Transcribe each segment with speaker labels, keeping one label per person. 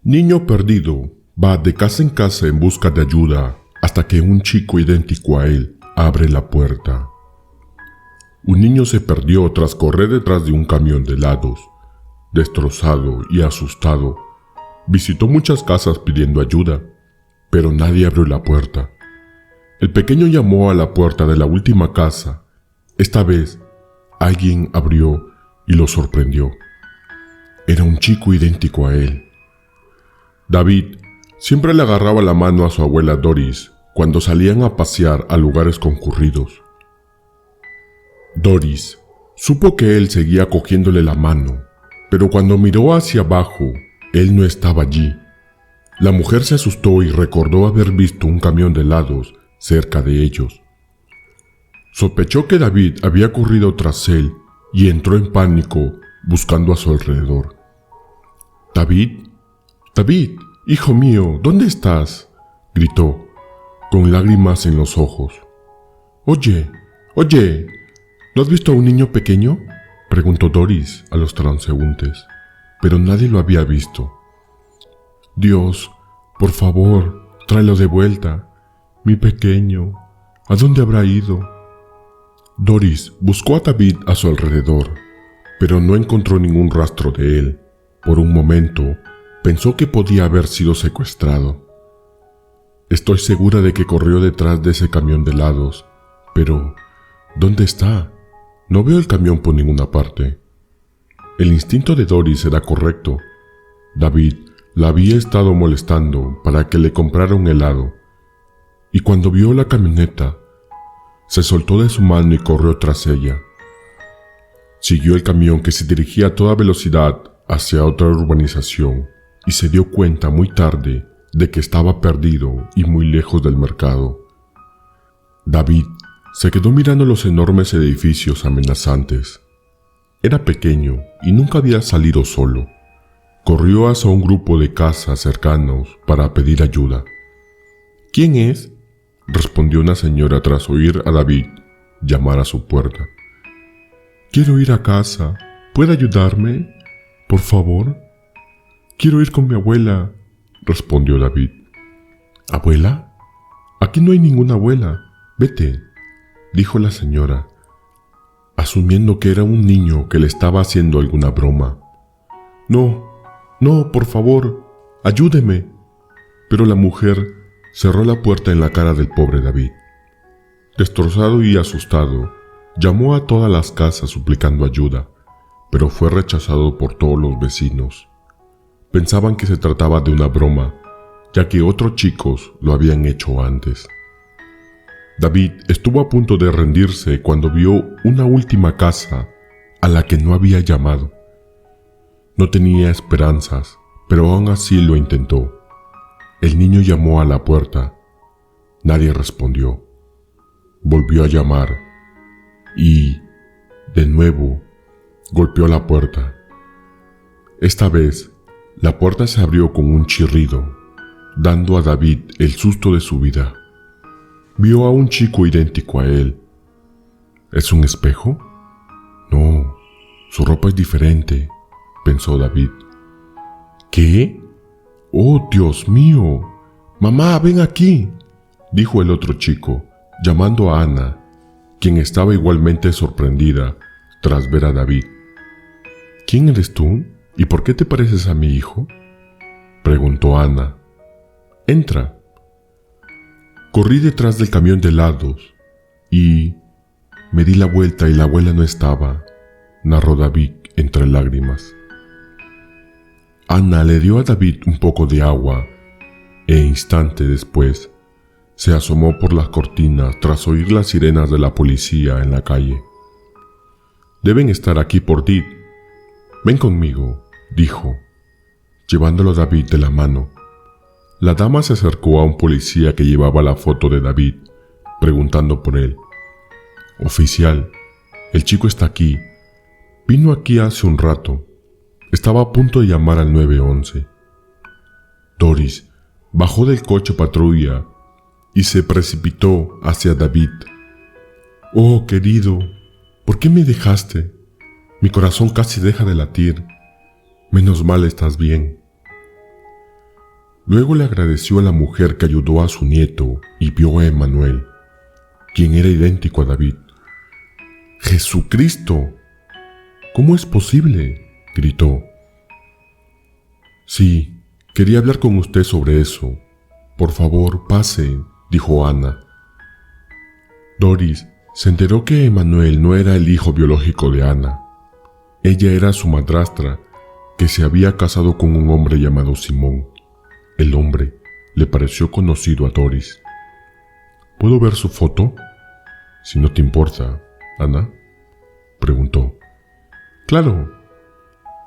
Speaker 1: Niño perdido va de casa en casa en busca de ayuda hasta que un chico idéntico a él abre la puerta. Un niño se perdió tras correr detrás de un camión de helados. Destrozado y asustado, visitó muchas casas pidiendo ayuda, pero nadie abrió la puerta. El pequeño llamó a la puerta de la última casa. Esta vez, alguien abrió y lo sorprendió. Era un chico idéntico a él. David siempre le agarraba la mano a su abuela Doris cuando salían a pasear a lugares concurridos. Doris supo que él seguía cogiéndole la mano, pero cuando miró hacia abajo, él no estaba allí. La mujer se asustó y recordó haber visto un camión de helados cerca de ellos. Sospechó que David había corrido tras él y entró en pánico buscando a su alrededor. «David, David, hijo mío, ¿dónde estás?», gritó, con lágrimas en los ojos. Oye, ¿no has visto a un niño pequeño?», preguntó Doris a los transeúntes, pero nadie lo había visto. «Dios, por favor, tráelo de vuelta. Mi pequeño, ¿a dónde habrá ido?». Doris buscó a David a su alrededor, pero no encontró ningún rastro de él. Por un momento, pensó que podía haber sido secuestrado. «Estoy segura de que corrió detrás de ese camión de helados, pero ¿dónde está? No veo el camión por ninguna parte». El instinto de Doris era correcto. David la había estado molestando para que le comprara un helado, y cuando vio la camioneta, se soltó de su mano y corrió tras ella. Siguió el camión que se dirigía a toda velocidad hacia otra urbanización y se dio cuenta muy tarde de que estaba perdido y muy lejos del mercado. David se quedó mirando los enormes edificios amenazantes. Era pequeño y nunca había salido solo. Corrió hacia un grupo de casas cercanos para pedir ayuda. «¿Quién es?», respondió una señora tras oír a David llamar a su puerta. «Quiero ir a casa. ¿Puede ayudarme, por favor?». «Quiero ir con mi abuela», respondió David. «¿Abuela? Aquí no hay ninguna abuela. Vete», dijo la señora, asumiendo que era un niño que le estaba haciendo alguna broma. No, por favor, ayúdeme». Pero la mujer cerró la puerta en la cara del pobre David. Destrozado y asustado, llamó a todas las casas suplicando ayuda, pero fue rechazado por todos los vecinos. Pensaban que se trataba de una broma, ya que otros chicos lo habían hecho antes. David estuvo a punto de rendirse cuando vio una última casa a la que no había llamado. No tenía esperanzas, pero aún así lo intentó. El niño llamó a la puerta. Nadie respondió. Volvió a llamar y, de nuevo, golpeó la puerta. Esta vez, la puerta se abrió con un chirrido, dando a David el susto de su vida. Vio a un chico idéntico a él. ¿Es un espejo? No, su ropa es diferente, pensó David. ¿Qué? ¡Oh, Dios mío! ¡Mamá, ven aquí!, dijo el otro chico, llamando a Ana, quien estaba igualmente sorprendida tras ver a David. «¿Quién eres tú? ¿Y por qué te pareces a mi hijo?», preguntó Ana. «Entra». Corrí detrás del camión de helados y me di la vuelta y la abuela no estaba, narró David entre lágrimas. Ana le dio a David un poco de agua e instante después se asomó por las cortinas tras oír las sirenas de la policía en la calle. «Deben estar aquí por ti. Ven conmigo», dijo, llevándolo a David de la mano. La dama se acercó a un policía que llevaba la foto de David, preguntando por él. «Oficial, el chico está aquí. Vino aquí hace un rato. Estaba a punto de llamar al 911. Doris bajó del coche patrulla y se precipitó hacia David. «Oh, querido, ¿por qué me dejaste? Mi corazón casi deja de latir. Menos mal estás bien». Luego le agradeció a la mujer que ayudó a su nieto y vio a Emmanuel, quien era idéntico a David. ¡Jesucristo! ¿Cómo es posible?, gritó. Sí, quería hablar con usted sobre eso. Por favor, pase, dijo Ana. Doris se enteró que Emmanuel no era el hijo biológico de Ana. Ella era su madrastra, que se había casado con un hombre llamado Simón. El hombre le pareció conocido a Doris. ¿Puedo ver su foto? Si no te importa, Ana, preguntó. Claro,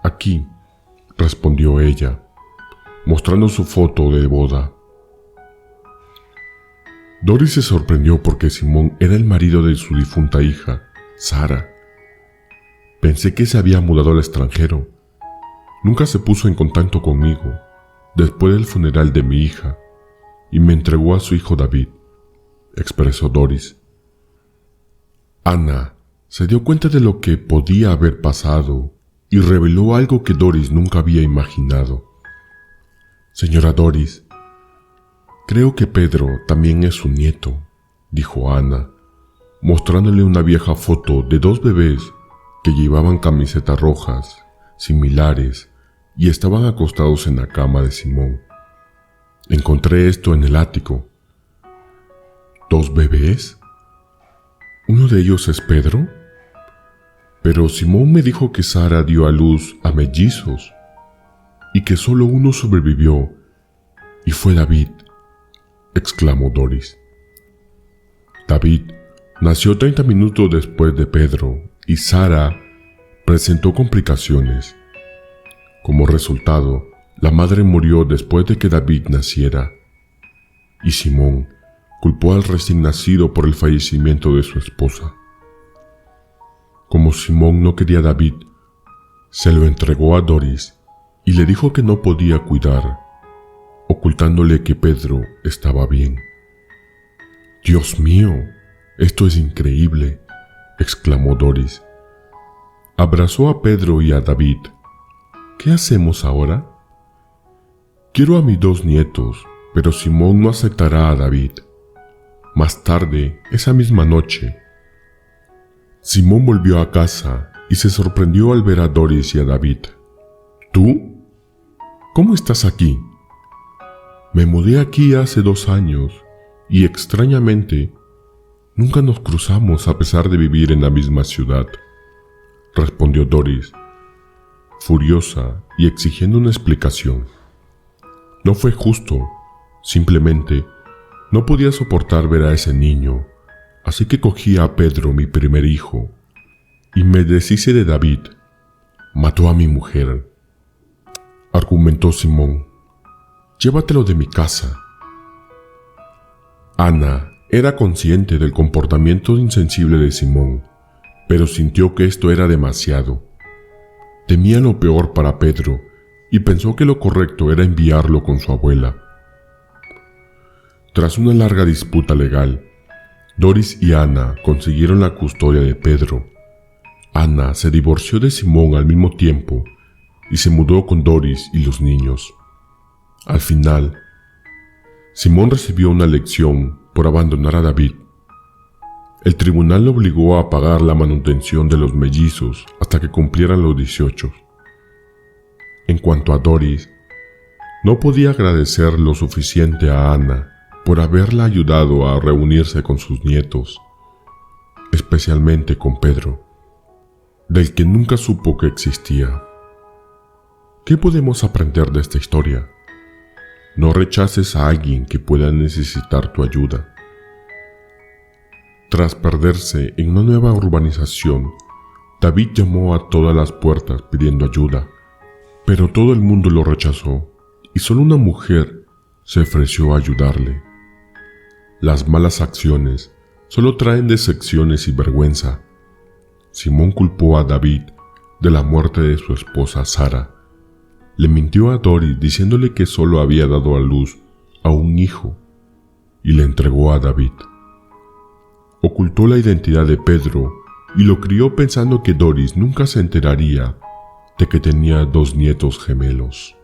Speaker 1: aquí, respondió ella, mostrando su foto de boda. Doris se sorprendió porque Simón era el marido de su difunta hija, Sara. Pensé que se había mudado al extranjero. Nunca se puso en contacto conmigo después del funeral de mi hija y me entregó a su hijo David, expresó Doris. Ana se dio cuenta de lo que podía haber pasado y reveló algo que Doris nunca había imaginado. Señora Doris, creo que Pedro también es su nieto, dijo Ana, mostrándole una vieja foto de dos bebés que llevaban camisetas rojas, similares, y estaban acostados en la cama de Simón. Encontré esto en el ático. ¿Dos bebés? ¿Uno de ellos es Pedro? Pero Simón me dijo que Sara dio a luz a mellizos y que solo uno sobrevivió, y fue David, exclamó Doris. David nació 30 minutos después de Pedro y Sara presentó complicaciones. Como resultado, la madre murió después de que David naciera, y Simón culpó al recién nacido por el fallecimiento de su esposa. Como Simón no quería a David, se lo entregó a Doris y le dijo que no podía cuidar, ocultándole que Pedro estaba bien. «Dios mío, esto es increíble», exclamó Doris. Abrazó a Pedro y a David. «¿Qué hacemos ahora?» «Quiero a mis dos nietos, pero Simón no aceptará a David». Más tarde, esa misma noche, Simón volvió a casa y se sorprendió al ver a Doris y a David. «¿Tú? ¿Cómo estás aquí?» «Me mudé aquí hace 2 años y extrañamente nunca nos cruzamos a pesar de vivir en la misma ciudad», respondió Doris, furiosa y exigiendo una explicación. No fue justo, simplemente no podía soportar ver a ese niño, así que cogí a Pedro, mi primer hijo, y me deshice de David. Mató a mi mujer, argumentó Simón. «Llévatelo de mi casa». Ana era consciente del comportamiento insensible de Simón, pero sintió que esto era demasiado. Temía lo peor para Pedro y pensó que lo correcto era enviarlo con su abuela. Tras una larga disputa legal, Doris y Ana consiguieron la custodia de Pedro. Ana se divorció de Simón al mismo tiempo y se mudó con Doris y los niños. Al final, Simón recibió una lección por abandonar a David. El tribunal le obligó a pagar la manutención de los mellizos hasta que cumplieran los 18. En cuanto a Doris, no podía agradecer lo suficiente a Ana por haberla ayudado a reunirse con sus nietos, especialmente con Pedro, del que nunca supo que existía. ¿Qué podemos aprender de esta historia? No rechaces a alguien que pueda necesitar tu ayuda. Tras perderse en una nueva urbanización, David llamó a todas las puertas pidiendo ayuda, pero todo el mundo lo rechazó y solo una mujer se ofreció a ayudarle. Las malas acciones solo traen decepciones y vergüenza. Simón culpó a David de la muerte de su esposa Sara. Le mintió a Doris diciéndole que solo había dado a luz a un hijo y le entregó a David. Ocultó la identidad de Pedro y lo crió pensando que Doris nunca se enteraría de que tenía 2 nietos gemelos.